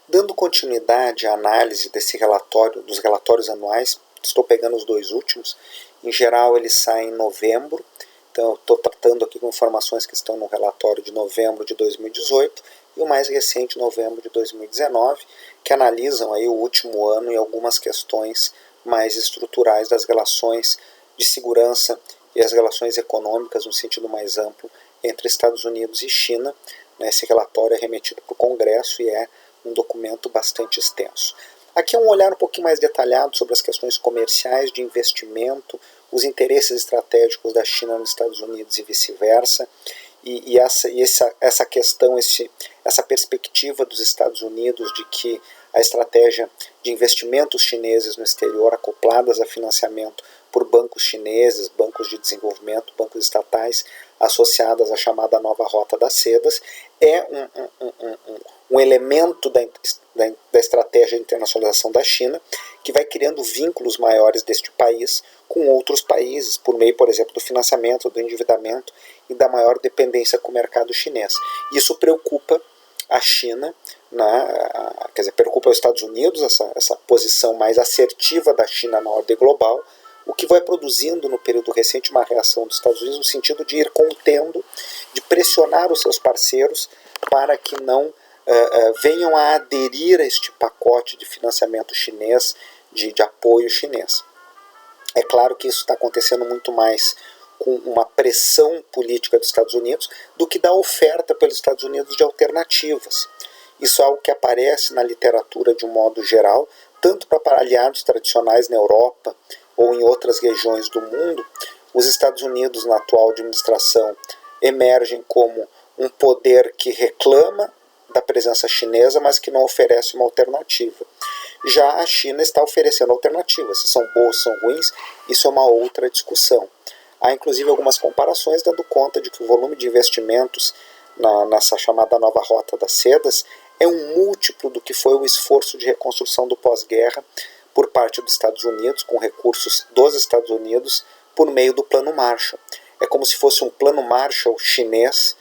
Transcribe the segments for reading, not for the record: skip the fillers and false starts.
Dando continuidade à análise desse relatório, dos relatórios anuais, estou pegando os dois últimos, em geral eles saem em novembro, então eu estou tratando aqui com informações que estão no relatório de novembro de 2018 e o mais recente, novembro de 2019, que analisam aí o último ano e algumas questões mais estruturais das relações de segurança e as relações econômicas no sentido mais amplo entre Estados Unidos e China. Esse relatório é remetido para o Congresso e é um documento bastante extenso. Aqui é um olhar um pouquinho mais detalhado sobre as questões comerciais, de investimento, os interesses estratégicos da China nos Estados Unidos e vice-versa, e essa questão, essa perspectiva dos Estados Unidos de que a estratégia de investimentos chineses no exterior, acopladas a financiamento por bancos chineses, bancos de desenvolvimento, bancos estatais, associadas à chamada nova rota das sedas, é um elemento da estratégia de internacionalização da China, que vai criando vínculos maiores deste país com outros países, por meio, por exemplo, do financiamento, do endividamento e da maior dependência com o mercado chinês. Isso preocupa a China, quer dizer, preocupa os Estados Unidos, essa posição mais assertiva da China na ordem global, o que vai produzindo no período recente uma reação dos Estados Unidos no sentido de ir contendo, de pressionar os seus parceiros para que não venham a aderir a este pacote de financiamento chinês, de apoio chinês. É claro que isso está acontecendo muito mais com uma pressão política dos Estados Unidos do que da oferta pelos Estados Unidos de alternativas. Isso é algo que aparece na literatura de um modo geral, tanto para aliados tradicionais na Europa ou em outras regiões do mundo. Os Estados Unidos, na atual administração, emergem como um poder que reclama da presença chinesa, mas que não oferece uma alternativa. Já a China está oferecendo alternativas. Se são boas, são ruins, isso é uma outra discussão. Há inclusive algumas comparações dando conta de que o volume de investimentos nessa chamada nova rota das sedas é um múltiplo do que foi o esforço de reconstrução do pós-guerra por parte dos Estados Unidos, com recursos dos Estados Unidos, por meio do Plano Marshall. É como se fosse um Plano Marshall chinês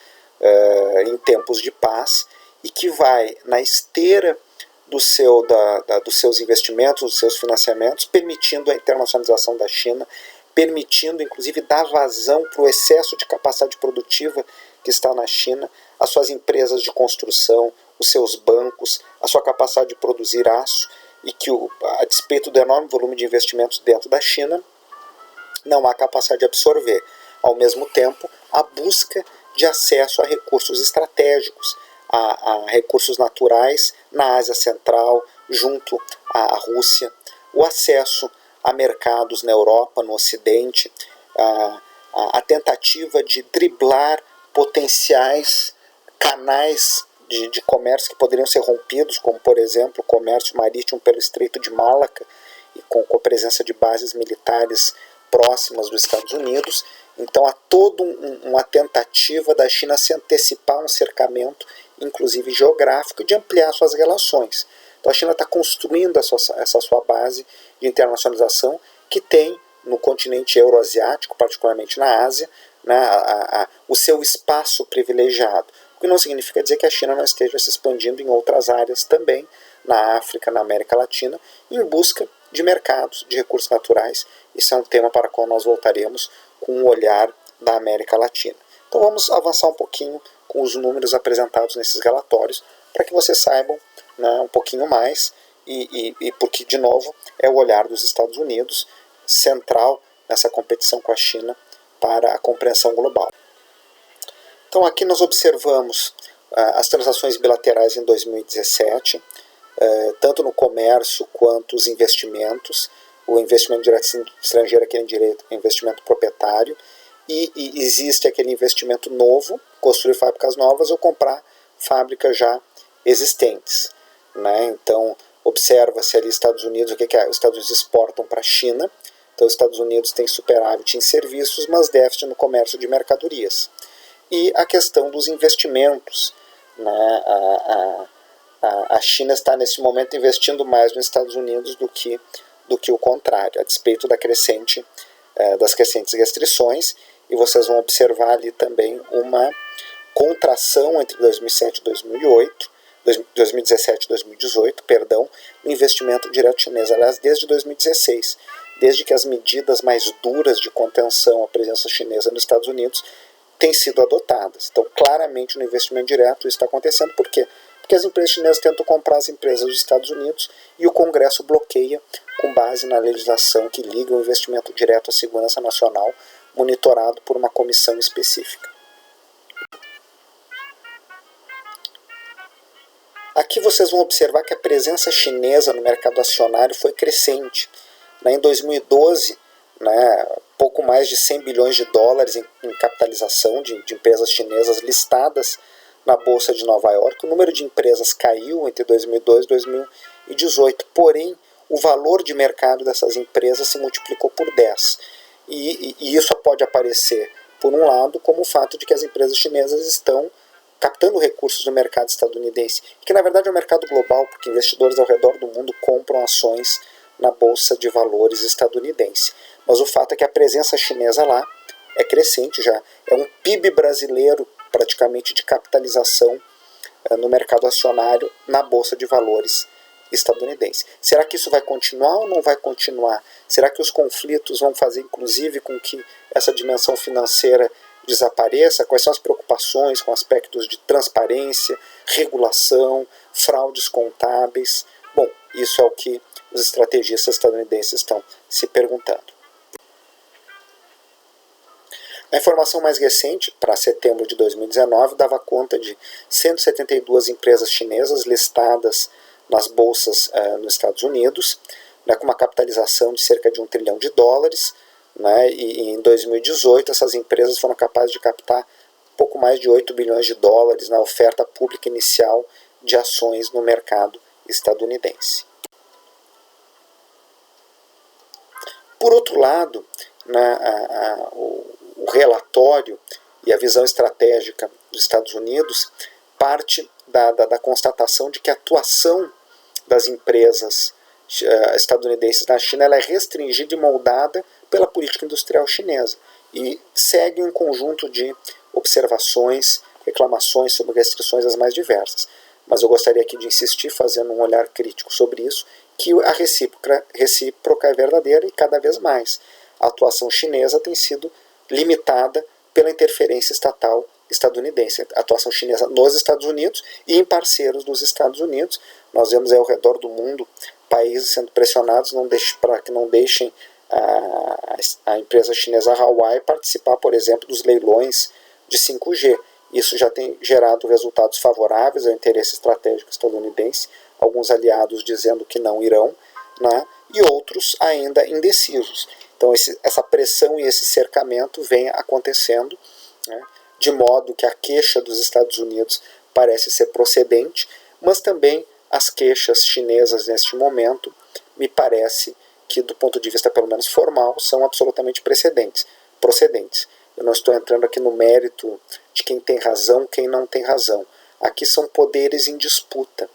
em tempos de paz e que vai na esteira dos seus investimentos, dos seus financiamentos, permitindo a internacionalização da China, permitindo inclusive dar vazão para o excesso de capacidade produtiva que está na China, as suas empresas de construção, os seus bancos, a sua capacidade de produzir aço, e que, a despeito do enorme volume de investimentos dentro da China, não há capacidade de absorver. Ao mesmo tempo, a busca de acesso a recursos estratégicos, a recursos naturais na Ásia Central, junto à Rússia, o acesso a mercados na Europa, no Ocidente, a tentativa de driblar potenciais canais de comércio que poderiam ser rompidos, como, por exemplo, o comércio marítimo pelo Estreito de Malaca, e com a presença de bases militares próximas dos Estados Unidos. Então há toda uma tentativa da China se antecipar a um cercamento, inclusive geográfico, de ampliar suas relações. Então a China está construindo essa sua base de internacionalização, que tem no continente euroasiático, particularmente na Ásia, o seu espaço privilegiado. O que não significa dizer que a China não esteja se expandindo em outras áreas também, na África, na América Latina, em busca de mercados, de recursos naturais. Isso é um tema para o qual nós voltaremos com o olhar da América Latina. Então vamos avançar um pouquinho com os números apresentados nesses relatórios, para que vocês saibam um pouquinho mais, e porque, de novo, é o olhar dos Estados Unidos, central nessa competição com a China para a compreensão global. Então aqui nós observamos as transações bilaterais em 2017, tanto no comércio quanto os investimentos. O investimento direto estrangeiro, aquele direito, é investimento proprietário, e existe aquele investimento novo, construir fábricas novas ou comprar fábricas já existentes. Então observa-se ali Estados Unidos, o que os Estados Unidos exportam para a China. Então os Estados Unidos têm superávit em serviços, mas déficit no comércio de mercadorias. E a questão dos investimentos. A China está nesse momento investindo mais nos Estados Unidos do que o contrário, a despeito das crescentes restrições, e vocês vão observar ali também uma contração entre 2007 e 2008, 2017 e 2018, perdão, no investimento direto chinês. Aliás, desde 2016, desde que as medidas mais duras de contenção à presença chinesa nos Estados Unidos têm sido adotadas. Então, claramente, no investimento direto isso está acontecendo. Por quê? Porque as empresas chinesas tentam comprar as empresas dos Estados Unidos e o Congresso bloqueia com base na legislação que liga o investimento direto à segurança nacional, monitorado por uma comissão específica. Aqui vocês vão observar que a presença chinesa no mercado acionário foi crescente. Em 2012, pouco mais de 100 bilhões de dólares em capitalização de empresas chinesas listadas na Bolsa de Nova York. O número de empresas caiu entre 2002 e 2018, porém o valor de mercado dessas empresas se multiplicou por 10. E isso pode aparecer, por um lado, como o fato de que as empresas chinesas estão captando recursos do mercado estadunidense, que na verdade é um mercado global, porque investidores ao redor do mundo compram ações na Bolsa de Valores estadunidense. Mas o fato é que a presença chinesa lá é crescente já. É um PIB brasileiro praticamente de capitalização no mercado acionário na Bolsa de Valores estadunidense. Será que isso vai continuar ou não vai continuar? Será que os conflitos vão fazer inclusive com que essa dimensão financeira desapareça? Quais são as preocupações com aspectos de transparência, regulação, fraudes contábeis? Bom, isso é o que os estrategistas estadunidenses estão se perguntando. A informação mais recente, para setembro de 2019, dava conta de 172 empresas chinesas listadas nas bolsas nos Estados Unidos, com uma capitalização de cerca de $1 trilhão. E em 2018 essas empresas foram capazes de captar pouco mais de 8 bilhões de dólares na oferta pública inicial de ações no mercado estadunidense. Por outro lado, o relatório e a visão estratégica dos Estados Unidos parte da constatação de que a atuação das empresas estadunidenses na China ela é restringida e moldada pela política industrial chinesa e segue um conjunto de observações, reclamações sobre restrições as mais diversas. Mas eu gostaria aqui de insistir, fazendo um olhar crítico sobre isso, que a recíproca é verdadeira e cada vez mais. A atuação chinesa tem sido limitada pela interferência estatal estadunidense, a atuação chinesa nos Estados Unidos e em parceiros dos Estados Unidos. Nós vemos ao redor do mundo países sendo pressionados para que não deixem a empresa chinesa Huawei participar, por exemplo, dos leilões de 5G. Isso já tem gerado resultados favoráveis ao interesse estratégico estadunidense, alguns aliados dizendo que não irão, e outros ainda indecisos. Então essa pressão e esse cercamento vem acontecendo, de modo que a queixa dos Estados Unidos parece ser procedente, mas também as queixas chinesas neste momento me parece que do ponto de vista pelo menos formal são absolutamente procedentes. Eu não estou entrando aqui no mérito de quem tem razão, quem não tem razão. Aqui são poderes em disputa.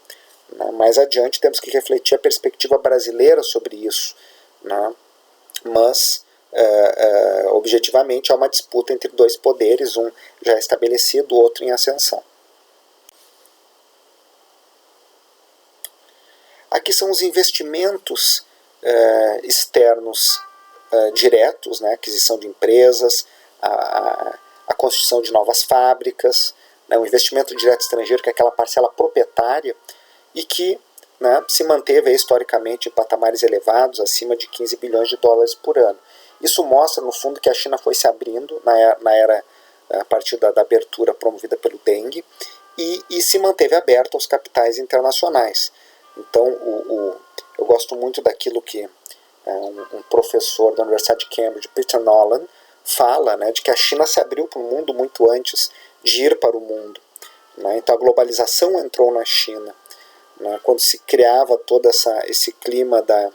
Mais adiante temos que refletir a perspectiva brasileira sobre isso, mas objetivamente há uma disputa entre dois poderes, um já estabelecido, o outro em ascensão. Aqui são os investimentos externos diretos, aquisição de empresas, a construção de novas fábricas, o investimento direto estrangeiro, que é aquela parcela proprietária e que se manteve historicamente em patamares elevados, acima de 15 bilhões de dólares por ano. Isso mostra, no fundo, que a China foi se abrindo a partir da abertura promovida pelo Deng e se manteve aberta aos capitais internacionais. Então, eu gosto muito daquilo que um professor da Universidade de Cambridge, Peter Nolan, fala, de que a China se abriu para o mundo muito antes de ir para o mundo. Então, a globalização entrou na China. Quando se criava todo esse clima da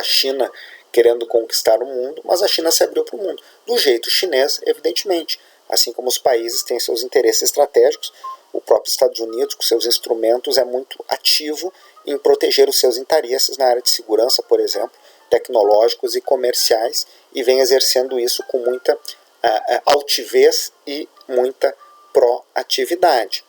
China querendo conquistar o mundo, mas a China se abriu para o mundo. Do jeito chinês, evidentemente. Assim como os países têm seus interesses estratégicos, o próprio Estados Unidos, com seus instrumentos, é muito ativo em proteger os seus interesses na área de segurança, por exemplo, tecnológicos e comerciais, e vem exercendo isso com muita altivez e muita proatividade.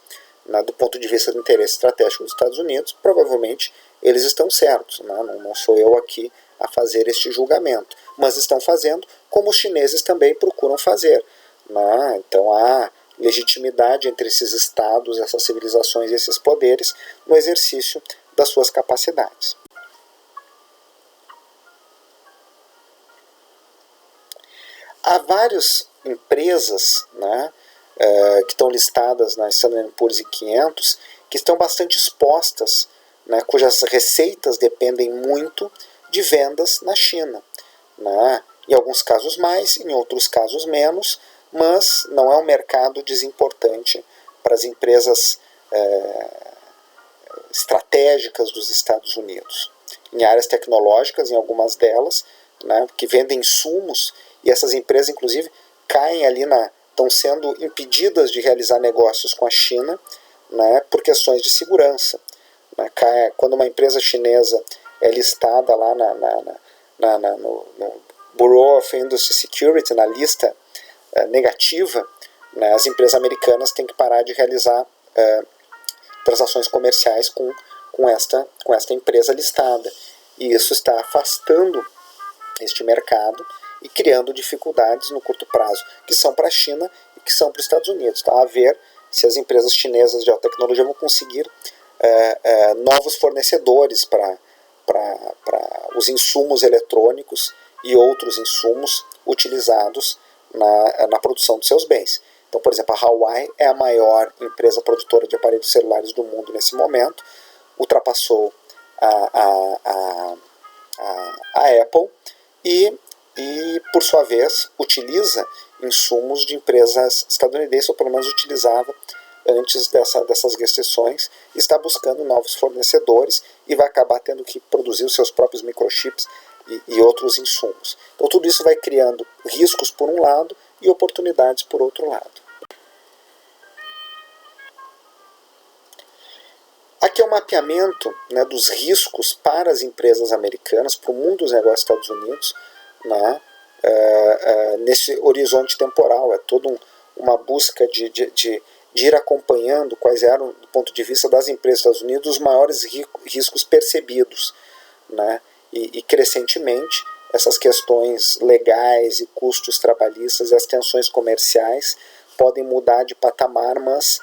né, do ponto de vista do interesse estratégico dos Estados Unidos, provavelmente eles estão certos, né? Não sou eu aqui a fazer este julgamento, mas estão fazendo como os chineses também procuram fazer, né? Então há legitimidade entre esses estados, essas civilizações e esses poderes no exercício das suas capacidades. Há várias empresas, né, que estão listadas na Standard & Poor's 500 que estão bastante expostas, né, cujas receitas dependem muito de vendas na China, né? Em alguns casos mais, em outros casos menos, mas não é um mercado desimportante para as empresas estratégicas dos Estados Unidos. Em áreas tecnológicas, em algumas delas, né, que vendem insumos, e essas empresas, inclusive, caem ali estão sendo impedidas de realizar negócios com a China, né, por questões de segurança. Né, quando uma empresa chinesa é listada lá no Bureau of Industry Security, na lista negativa, né, as empresas americanas têm que parar de realizar transações comerciais com esta empresa listada. E isso está afastando este mercado e criando dificuldades no curto prazo, que são para a China e que são para os Estados Unidos. Tá? A ver se as empresas chinesas de alta tecnologia vão conseguir novos fornecedores para os insumos eletrônicos e outros insumos utilizados na produção de seus bens. Então, por exemplo, a Huawei é a maior empresa produtora de aparelhos celulares do mundo nesse momento, ultrapassou a Apple e, por sua vez, utiliza insumos de empresas estadunidenses, ou pelo menos utilizava antes dessas restrições, está buscando novos fornecedores e vai acabar tendo que produzir os seus próprios microchips e outros insumos. Então tudo isso vai criando riscos por um lado e oportunidades por outro lado. Aqui é um mapeamento, né, dos riscos para as empresas americanas, para o mundo dos negócios dos Estados Unidos, né, nesse horizonte temporal. É toda uma busca de ir acompanhando quais eram, do ponto de vista das empresas dos Estados Unidos, os maiores riscos percebidos, né, e crescentemente essas questões legais e custos trabalhistas e as tensões comerciais podem mudar de patamar, mas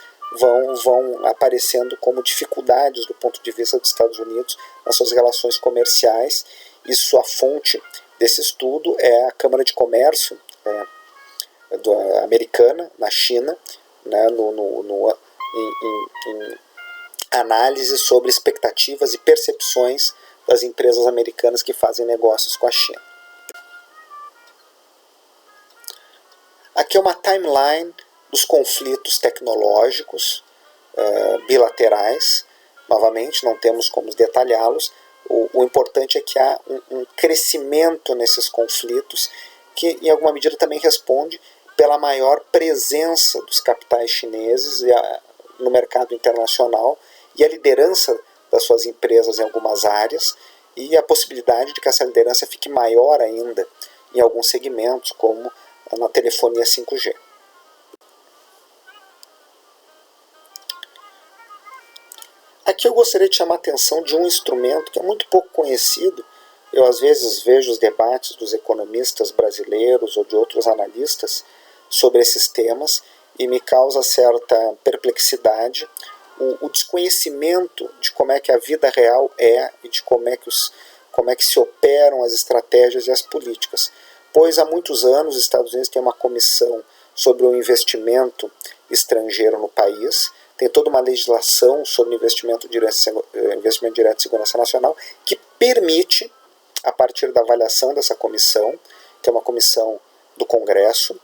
vão aparecendo como dificuldades do ponto de vista dos Estados Unidos nas suas relações comerciais. Isso, a fonte desse estudo é a Câmara de Comércio americana, na China, né, em análise sobre expectativas e percepções das empresas americanas que fazem negócios com a China. Aqui é uma timeline dos conflitos tecnológicos bilaterais. Novamente, não temos como detalhá-los. O importante é que há um crescimento nesses conflitos que, em alguma medida, também responde pela maior presença dos capitais chineses no mercado internacional e a liderança das suas empresas em algumas áreas e a possibilidade de que essa liderança fique maior ainda em alguns segmentos, como na telefonia 5G. Aqui eu gostaria de chamar a atenção de um instrumento que é muito pouco conhecido. Eu às vezes vejo os debates dos economistas brasileiros ou de outros analistas sobre esses temas e me causa certa perplexidade o desconhecimento de como é que a vida real é e de como é que se operam as estratégias e as políticas. Pois há muitos anos os Estados Unidos têm uma comissão sobre o investimento estrangeiro no país, tem toda uma legislação sobre investimento direto em segurança nacional que permite, a partir da avaliação dessa comissão, que é uma comissão do Congresso,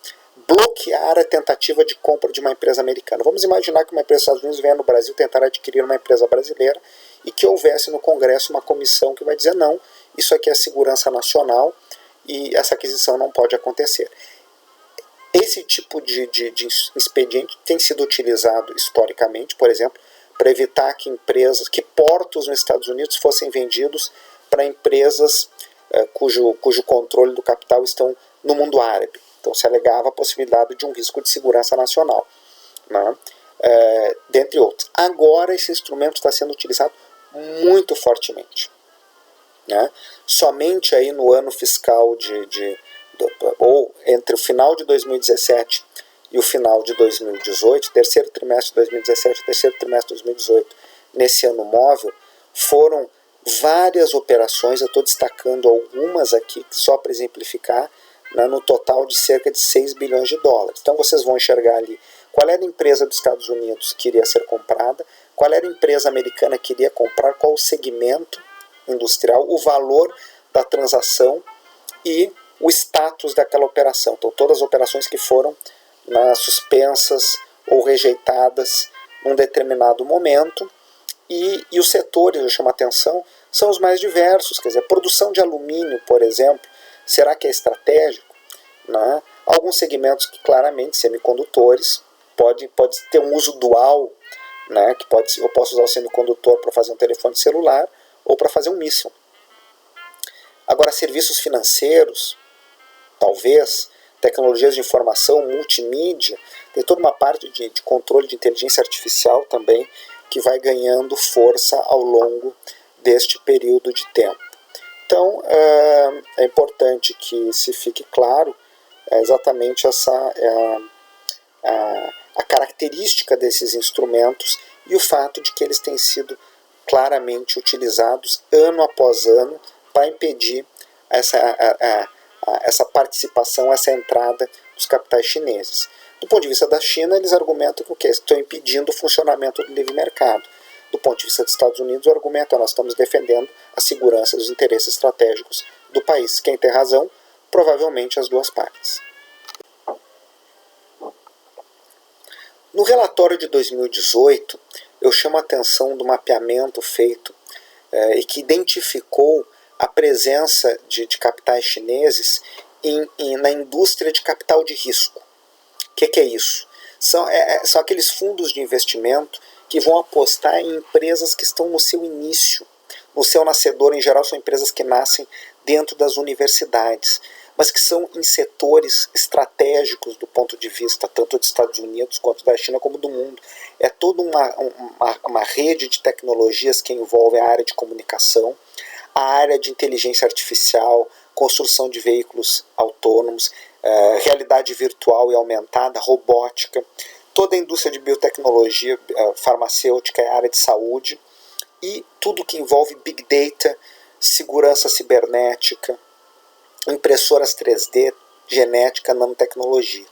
bloquear a tentativa de compra de uma empresa americana. Vamos imaginar que uma empresa dos Estados Unidos venha no Brasil tentar adquirir uma empresa brasileira e que houvesse no Congresso uma comissão que vai dizer não, isso aqui é segurança nacional e essa aquisição não pode acontecer. Esse tipo de expediente tem sido utilizado historicamente, por exemplo, para evitar que portos nos Estados Unidos fossem vendidos para empresas cujo controle do capital estão no mundo árabe. Então se alegava a possibilidade de um risco de segurança nacional, né? dentre outros. Agora esse instrumento está sendo utilizado muito fortemente, né? Somente aí no ano fiscal ou entre o final de 2017 e o final de 2018, terceiro trimestre de 2017 e terceiro trimestre de 2018, nesse ano móvel, foram várias operações, eu estou destacando algumas aqui, só para exemplificar, né, no total de cerca de 6 bilhões de dólares. Então vocês vão enxergar ali qual era a empresa dos Estados Unidos que iria ser comprada, qual era a empresa americana que iria comprar, qual o segmento industrial, o valor da transação e o status daquela operação. Então todas as operações que foram suspensas ou rejeitadas num determinado momento, e os setores, eu chamo a atenção, são os mais diversos. Quer dizer, a produção de alumínio, por exemplo, será que é estratégico? Né? Alguns segmentos que claramente, semicondutores, pode ter um uso dual, né? Que eu posso usar o semicondutor para fazer um telefone celular ou para fazer um míssil. Agora, serviços financeiros, talvez, tecnologias de informação, multimídia, tem toda uma parte de controle de inteligência artificial também que vai ganhando força ao longo deste período de tempo. Então, é importante que se fique claro exatamente a característica desses instrumentos e o fato de que eles têm sido claramente utilizados ano após ano para impedir essa participação, essa entrada dos capitais chineses. Do ponto de vista da China, eles argumentam que o quê? Estão impedindo o funcionamento do livre mercado. Do ponto de vista dos Estados Unidos, o argumento é: nós estamos defendendo a segurança dos interesses estratégicos do país. Quem tem razão? Provavelmente as duas partes. No relatório de 2018, eu chamo a atenção do mapeamento feito e que identificou a presença de capitais chineses na indústria de capital de risco. O que é isso? São aqueles fundos de investimento que vão apostar em empresas que estão no seu início, no seu nascedor. Em geral, são empresas que nascem dentro das universidades, mas que são em setores estratégicos do ponto de vista tanto dos Estados Unidos quanto da China, como do mundo. É toda uma rede de tecnologias que envolve a área de comunicação, a área de inteligência artificial, construção de veículos autônomos, realidade virtual e aumentada, robótica, toda a indústria de biotecnologia, farmacêutica, a área de saúde e tudo que envolve Big Data, segurança cibernética, impressoras 3D, genética, nanotecnologia.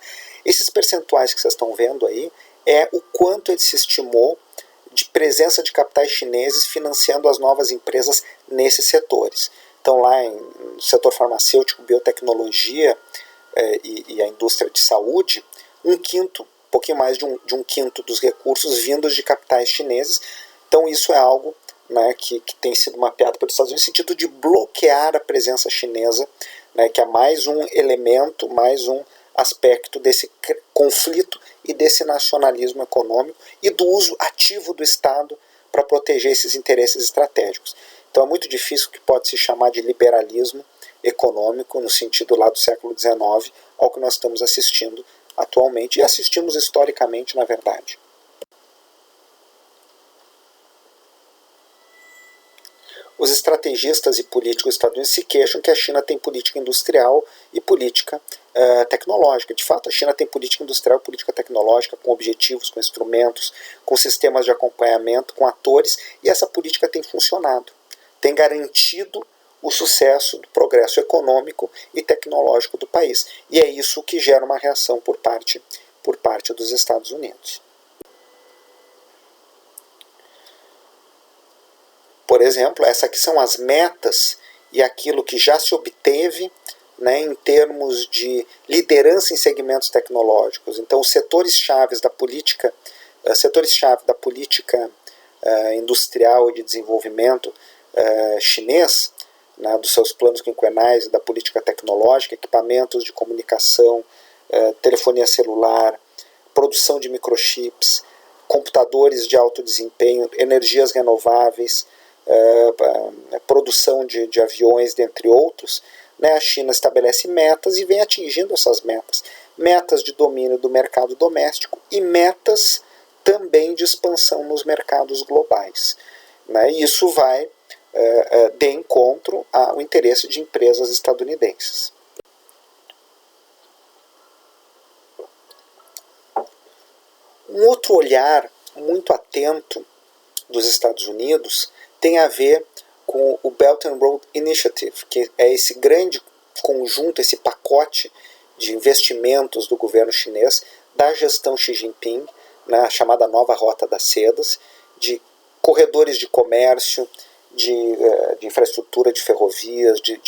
Esses percentuais que vocês estão vendo aí é o quanto ele se estimou de presença de capitais chineses financiando as novas empresas nesses setores. Então lá no setor farmacêutico, biotecnologia e a indústria de saúde, um pouquinho mais de um quinto dos recursos vindos de capitais chineses. Então isso é algo, né, que tem sido mapeado pelos Estados Unidos no sentido de bloquear a presença chinesa, né, que é mais um elemento, mais um aspecto desse conflito e desse nacionalismo econômico e do uso ativo do Estado para proteger esses interesses estratégicos. Então é muito difícil o que pode se chamar de liberalismo econômico no sentido lá do século XIX ao que nós estamos assistindo atualmente e assistimos historicamente, na verdade. Os estrategistas e políticos estadunidenses se queixam que a China tem política industrial e política tecnológica. De fato, a China tem política industrial e política tecnológica com objetivos, com instrumentos, com sistemas de acompanhamento, com atores, e essa política tem funcionado. Tem garantido o sucesso do progresso econômico e tecnológico do país. E é isso que gera uma reação por parte dos Estados Unidos. Por exemplo, essas aqui são as metas e aquilo que já se obteve, né, em termos de liderança em segmentos tecnológicos. Então, os setores-chave da política industrial e de desenvolvimento chinês, né, dos seus planos quinquenais e da política tecnológica, equipamentos de comunicação, telefonia celular, produção de microchips, computadores de alto desempenho, energias renováveis, produção de aviões, dentre outros, né, a China estabelece metas e vem atingindo essas metas. Metas de domínio do mercado doméstico e metas também de expansão nos mercados globais, né? E isso vai de encontro ao interesse de empresas estadunidenses. Um outro olhar muito atento dos Estados Unidos tem a ver com o Belt and Road Initiative, que é esse grande conjunto, esse pacote de investimentos do governo chinês, da gestão Xi Jinping, na chamada Nova Rota das Sedas, de corredores de comércio, de infraestrutura de ferrovias, de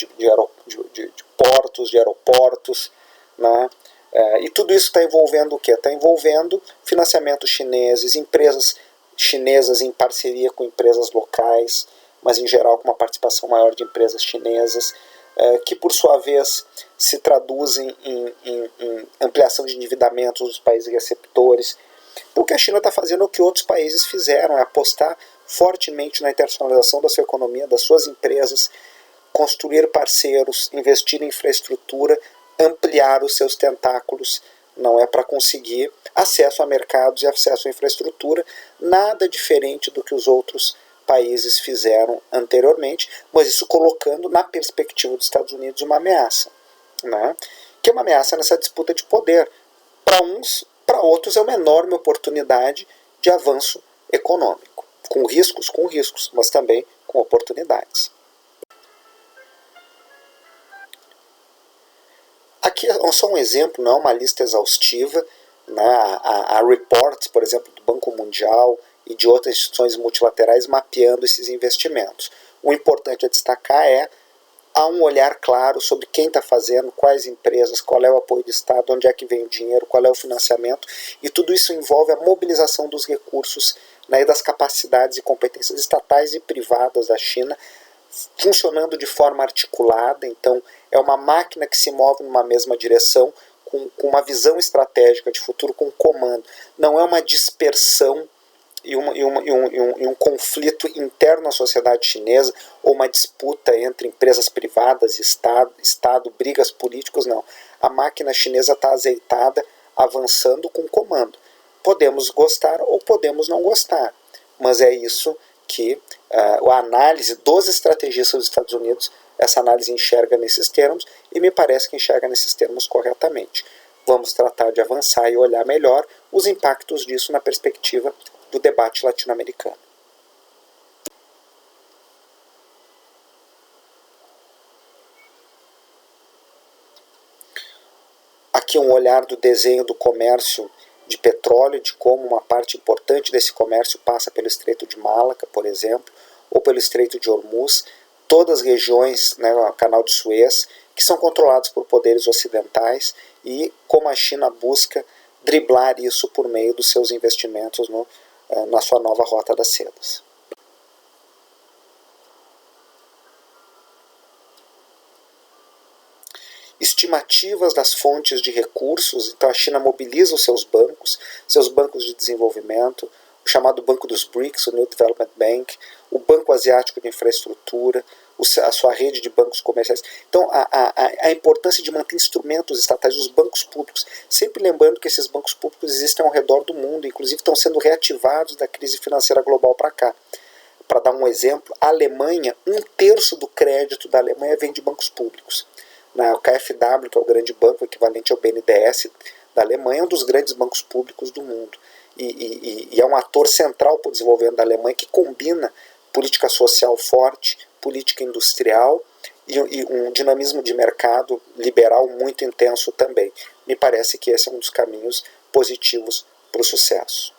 portos, de aeroportos, né? E tudo isso está envolvendo o quê? Está envolvendo financiamentos chineses, empresas chinesas em parceria com empresas locais, mas em geral com uma participação maior de empresas chinesas, que por sua vez se traduzem em ampliação de endividamentos dos países receptores. Então o que a China está fazendo é o que outros países fizeram, é apostar fortemente na internacionalização da sua economia, das suas empresas, construir parceiros, investir em infraestrutura, ampliar os seus tentáculos, não é para conseguir acesso a mercados e acesso à infraestrutura, nada diferente do que os outros países fizeram anteriormente, mas isso colocando na perspectiva dos Estados Unidos uma ameaça, né? Que é uma ameaça nessa disputa de poder. Para uns, para outros é uma enorme oportunidade de avanço econômico, com riscos, mas também com oportunidades. Aqui é só um exemplo, não é uma lista exaustiva, né? Há reports, por exemplo, do Banco Mundial e de outras instituições multilaterais mapeando esses investimentos. O importante a destacar há um olhar claro sobre quem está fazendo, quais empresas, qual é o apoio do Estado, onde é que vem o dinheiro, qual é o financiamento, e tudo isso envolve a mobilização dos recursos, né, e das capacidades e competências estatais e privadas da China, funcionando de forma articulada. Então é uma máquina que se move numa mesma direção, com uma visão estratégica de futuro, com comando. Não é uma dispersão e um conflito interno à sociedade chinesa, ou uma disputa entre empresas privadas e Estado, brigas políticas, não. A máquina chinesa está azeitada, avançando com comando. Podemos gostar ou podemos não gostar, mas é isso que a análise dos estrategistas dos Estados Unidos, essa análise enxerga nesses termos, e me parece que enxerga nesses termos corretamente. Vamos tratar de avançar e olhar melhor os impactos disso na perspectiva do debate latino-americano. Aqui um olhar do desenho do comércio de petróleo, de como uma parte importante desse comércio passa pelo Estreito de Malaca, por exemplo, ou pelo Estreito de Hormuz, todas as regiões, né, o Canal de Suez, que são controladas por poderes ocidentais, e como a China busca driblar isso por meio dos seus investimentos na sua nova Rota das Sedas. Estimativas das fontes de recursos. Então a China mobiliza os seus bancos de desenvolvimento, o chamado Banco dos BRICS, o New Development Bank, o Banco Asiático de Infraestrutura, a sua rede de bancos comerciais. Então a importância de manter instrumentos estatais, os bancos públicos, sempre lembrando que esses bancos públicos existem ao redor do mundo, inclusive estão sendo reativados da crise financeira global para cá. Para dar um exemplo, a Alemanha, 1/3 do crédito da Alemanha vem de bancos públicos. O KfW, que é o grande banco equivalente ao BNDES da Alemanha, é um dos grandes bancos públicos do mundo. E é um ator central para o desenvolvimento da Alemanha, que combina política social forte, política industrial e um dinamismo de mercado liberal muito intenso também. Me parece que esse é um dos caminhos positivos para o sucesso.